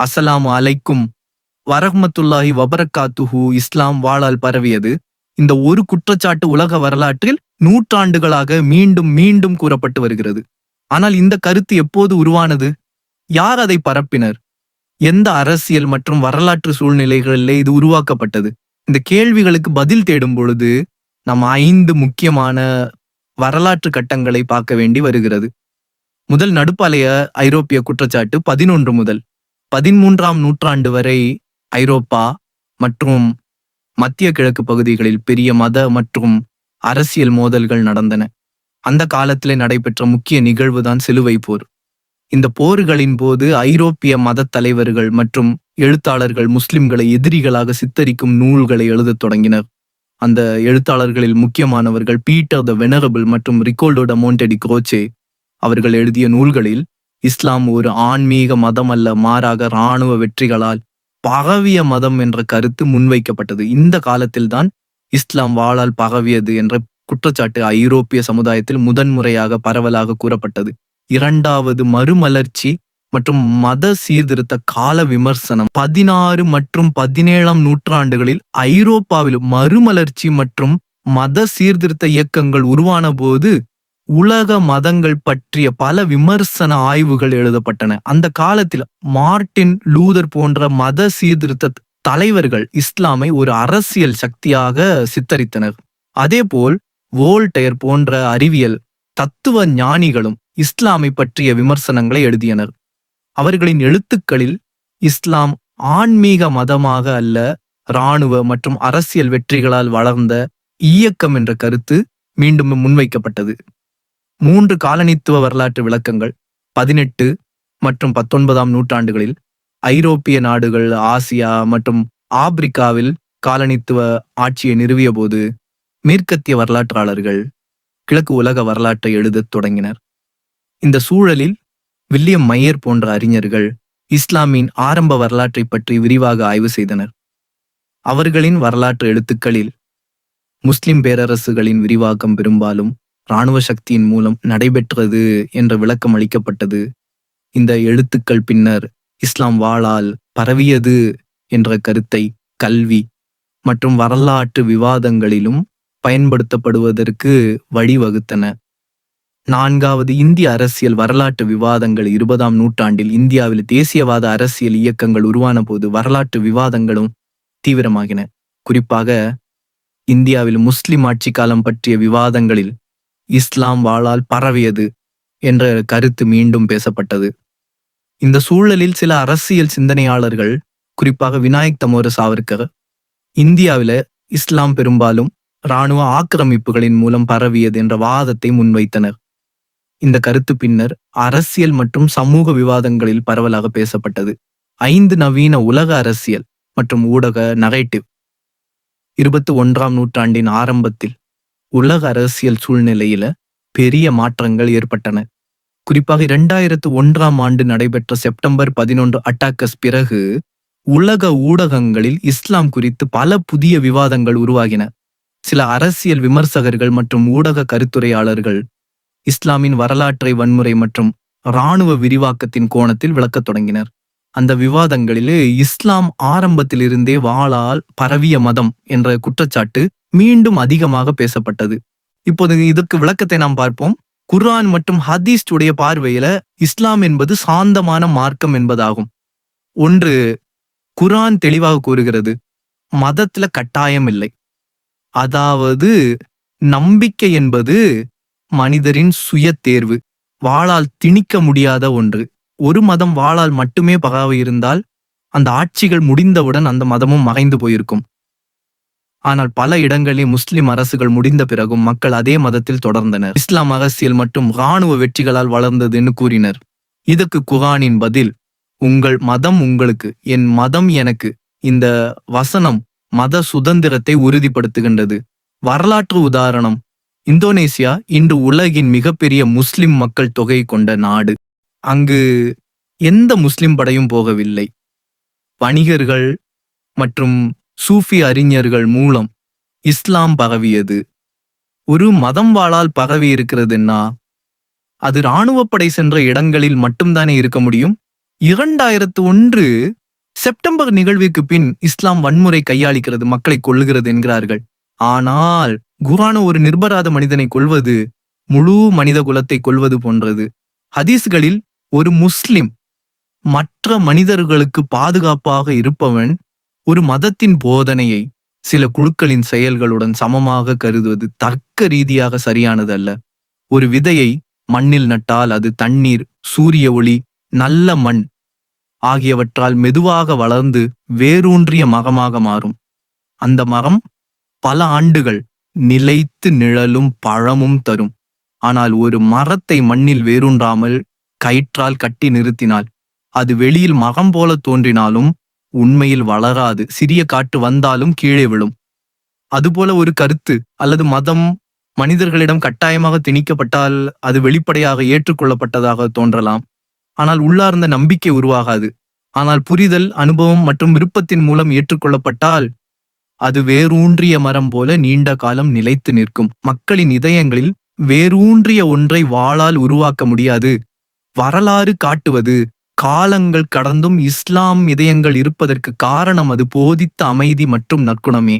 அஸ்ஸலாமு அலைக்கும் வரஹ்மத்துல்லாஹி வபரகாத்துஹு. இஸ்லாம் வாளால் பரவியது. இந்த ஒரு குற்றச்சாட்டு உலக வரலாற்றில் நூற்றாண்டுகளாக மீண்டும் மீண்டும் கூறப்பட்டு வருகிறது. ஆனால் இந்த கருத்து எப்போது உருவானது? யார் அதை பரப்பினர்? எந்த அரசியல் மற்றும் வரலாற்று சூழ்நிலைகளிலே இது உருவாக்கப்பட்டது? இந்த கேள்விகளுக்கு பதில் தேடும் பொழுது நாம் 5 முக்கியமான வரலாற்று கட்டங்களை பார்க்க வேண்டி வருகிறது. முதல் நடுப்பாளைய ஐரோப்பிய குற்றச்சாட்டு 11 முதல் 13ஆம் நூற்றாண்டு வரை ஐரோப்பா மற்றும் மத்திய கிழக்கு பகுதிகளில் பெரிய மத மற்றும் அரசியல் மோதல்கள் நடந்தன. அந்த காலத்திலே நடைபெற்ற முக்கிய நிகழ்வுதான் சிலுவை போர். இந்த போர்களின் போது ஐரோப்பிய மத தலைவர்கள் மற்றும் எழுத்தாளர்கள் முஸ்லிம்களை எதிரிகளாக சித்தரிக்கும் நூல்களை எழுதத் தொடங்கினர். அந்த எழுத்தாளர்களில் முக்கியமானவர்கள் பீட்டர் த வெனரபிள் மற்றும் ரிகோல்டோ ட மோன்டே டி குரோச்சே. அவர்கள் எழுதிய நூல்களில் இஸ்லாம் ஒரு ஆன்மீக மதம் அல்ல, மாறாக இராணுவ வெற்றிகளால் பகவிய மதம் என்ற கருத்து முன்வைக்கப்பட்டது. இந்த காலத்தில்தான் இஸ்லாம் வாளால் பகவியது என்ற குற்றச்சாட்டு ஐரோப்பிய சமுதாயத்தில் முதன்முறையாக பரவலாக கூறப்பட்டது. இரண்டாவது மறுமலர்ச்சி மற்றும் மத சீர்திருத்த கால விமர்சனம். 16 மற்றும் 17ஆம் நூற்றாண்டுகளில் ஐரோப்பாவில் மறுமலர்ச்சி மற்றும் மத சீர்திருத்த இயக்கங்கள் உருவான போது உலக மதங்கள் பற்றிய பல விமர்சன ஆய்வுகள் எழுதப்பட்டன. அந்த காலத்தில் மார்ட்டின் லூதர் போன்ற மத சீர்திருத்த தலைவர்கள் இஸ்லாமை ஒரு அரசியல் சக்தியாக சித்தரித்தனர். அதேபோல் வோல்டேர் போன்ற அறிவியல் தத்துவ ஞானிகளும் இஸ்லாமை பற்றிய விமர்சனங்களை எழுதியனர். அவர்களின் எழுத்துக்களில் இஸ்லாம் ஆன்மீக மதமாக அல்ல, இராணுவ மற்றும் அரசியல் வெற்றிகளால் வளர்ந்த இயக்கம் என்ற கருத்து மீண்டும் முன்வைக்கப்பட்டது. 3 காலனித்துவ வரலாற்று விளக்கங்கள். 18 மற்றும் 19ஆம் நூற்றாண்டுகளில் ஐரோப்பிய நாடுகள் ஆசியா மற்றும் ஆப்பிரிக்காவில் காலனித்துவ ஆட்சியை நிறுவிய போது மேற்கத்திய வரலாற்றாளர்கள் கிழக்கு உலக வரலாற்றை எழுதத் தொடங்கினர். இந்த சூழலில் வில்லியம் மையர் போன்ற அறிஞர்கள் இஸ்லாமின் ஆரம்ப வரலாற்றை பற்றி விரிவாக ஆய்வு செய்தனர். அவர்களின் வரலாற்று எழுத்துக்களில் முஸ்லிம் பேரரசுகளின் விரிவாக்கம் பெரும்பாலும் இராணுவ சக்தியின் மூலம் நடைபெற்றது என்ற விளக்கம் அளிக்கப்பட்டது. இந்த எழுத்துக்கள் பின்னர் இஸ்லாம் வாளால் பரவியது என்ற கருத்தை கல்வி மற்றும் வரலாற்று விவாதங்களிலும் பயன்படுத்தப்படுவதற்கு வழிவகுத்தன. 4வது இந்திய அரசியல் வரலாற்று விவாதங்கள். 20ஆம் நூற்றாண்டில் இந்தியாவில் தேசியவாத அரசியல் இயக்கங்கள் உருவான போது வரலாற்று விவாதங்களும் தீவிரமாகின. குறிப்பாக இந்தியாவில் முஸ்லிம் ஆட்சி காலம் பற்றிய விவாதங்களில் இஸ்லாம் வாளால் பரவியது என்ற கருத்து மீண்டும் பேசப்பட்டது. இந்த சூழலில் சில அரசியல் சிந்தனையாளர்கள், குறிப்பாக விநாயக் தமோர சாவர்கர், இந்தியாவில இஸ்லாம் பெரும்பாலும் இராணுவ ஆக்கிரமிப்புகளின் மூலம் பரவியது என்ற வாதத்தை முன்வைத்தனர். இந்த கருத்து பின்னர் அரசியல் மற்றும் சமூக விவாதங்களில் பரவலாக பேசப்பட்டது. 5 நவீன உலக அரசியல் மற்றும் ஊடக நரேட்டிவ். 21ஆம் நூற்றாண்டின் ஆரம்பத்தில் உலக அரசியல் சூழ்நிலையில பெரிய மாற்றங்கள் ஏற்பட்டன. குறிப்பாக 2001ஆம் ஆண்டு நடைபெற்ற செப்டம்பர் 11 அட்டாக்கஸ் பிறகு உலக ஊடகங்களில் இஸ்லாம் குறித்து பல புதிய விவாதங்கள் உருவாகின. சில அரசியல் விமர்சகர்கள் மற்றும் ஊடக கருத்துரையாளர்கள் இஸ்லாமின் வரலாற்றை வன்முறை மற்றும் இராணுவ விரிவாக்கத்தின் கோணத்தில் விளக்கத் தொடங்கினர். அந்த விவாதங்களிலே இஸ்லாம் ஆரம்பத்திலிருந்தே வாளால் பரவிய மதம் என்ற குற்றச்சாட்டு மீண்டும் அதிகமாக பேசப்பட்டது. இப்போது இதற்கு விளக்கத்தை நாம் பார்ப்போம். குர்ஆன் மற்றும் ஹதீஸ் உடைய பார்வையில இஸ்லாம் என்பது சாந்தமான மார்க்கம் என்பதாகும். ஒன்று, குர்ஆன் தெளிவாக கூறுகிறது, மதத்துல கட்டாயம் இல்லை. அதாவது நம்பிக்கை என்பது மனிதரின் சுய தேர்வு, வாளால் திணிக்க முடியாத ஒன்று. ஒரு மதம் வாளால் மட்டுமே பகாவை இருந்தால் அந்த ஆட்சிகள் முடிந்தவுடன் அந்த மதமும் மறைந்து போயிருக்கும். ஆனால் பல இடங்களில் முஸ்லிம் அரசுகள் முடிந்த பிறகும் மக்கள் அதே மதத்தில் தொடர்ந்தனர். இஸ்லாம் அரசியல் மற்றும் இராணுவ வெற்றிகளால் வளர்ந்ததுன்னு கூறினர். இதற்கு குர்ஆனின் பதில், உங்கள் மதம் உங்களுக்கு, என் மதம் எனக்கு. இந்த வசனம் மத சுதந்திரத்தை உறுதிப்படுத்துகின்றது. வரலாற்று உதாரணம், இந்தோனேசியா இன்று உலகின் மிகப்பெரிய முஸ்லிம் மக்கள் தொகை கொண்ட நாடு. அங்கு எந்த முஸ்லிம் படையும் போகவில்லை. வணிகர்கள் மற்றும் சூஃபி அறிஞர்கள் மூலம் இஸ்லாம் பரவியது. ஒரு மதம் வாளால் பரவி இருக்கிறதுன்னா அது இராணுவப்படை சென்ற இடங்களில் மட்டும்தானே இருக்க முடியும். 2001 செப்டம்பர் நிகழ்விற்கு பின் இஸ்லாம் வன்முறை கையாளிக்கிறது, மக்களை கொல்லுகிறது என்கிறார்கள். ஆனால் குர்ஆன் ஒரு நிர்பராத மனிதனை கொல்வது முழு மனித குலத்தை கொல்வது போன்றது. ஹதீஸ்களில் ஒரு முஸ்லிம் மற்ற மனிதர்களுக்கு பாதுகாப்பாக இருப்பவன் ஒரு மதத்தின் போதனையை சில குழுக்களின் செயல்களுடன் சமமாக கருதுவது தர்க்க ரீதியாக சரியானது அல்ல. ஒரு விதையை மண்ணில் நட்டால் அது தண்ணீர், சூரிய ஒளி, நல்ல மண் ஆகியவற்றால் மெதுவாக வளர்ந்து வேரூன்றிய மரமாக மாறும். அந்த மரம் பல ஆண்டுகள் நிலைத்து நிழலும் பழமும் தரும். ஆனால் ஒரு மரத்தை மண்ணில் வேரூன்றாமல் கயிற்றால் கட்டி நிறுத்தினால் அது வெளியில் மரம் போல தோன்றினாலும் உண்மையில் வளராது, சிறிய காற்று வந்தாலும் கீழே விழும். அதுபோல ஒரு கருத்து அல்லது மதம் மனிதர்களிடம் கட்டாயமாக திணிக்கப்பட்டால் அது வெளிப்படையாக ஏற்றுக்கொள்ளப்பட்டதாக தோன்றலாம். ஆனால் உள்ளார்ந்த நம்பிக்கை உருவாகாது. ஆனால் புரிதல், அனுபவம் மற்றும் விருப்பத்தின் மூலம் ஏற்றுக்கொள்ளப்பட்டால் அது வேரூன்றிய மரம் போல நீண்ட காலம் நிலைத்து நிற்கும். மக்களின் இதயங்களில் வேரூன்றிய ஒன்றை வாளால் உருவாக்க முடியாது. வரலாறு காட்டுவது காலங்கள் கடந்தும் இஸ்லாம் இதயங்கள் இருப்பதற்கு காரணம் அது போதித்த அமைதி மற்றும் நற்குணமே.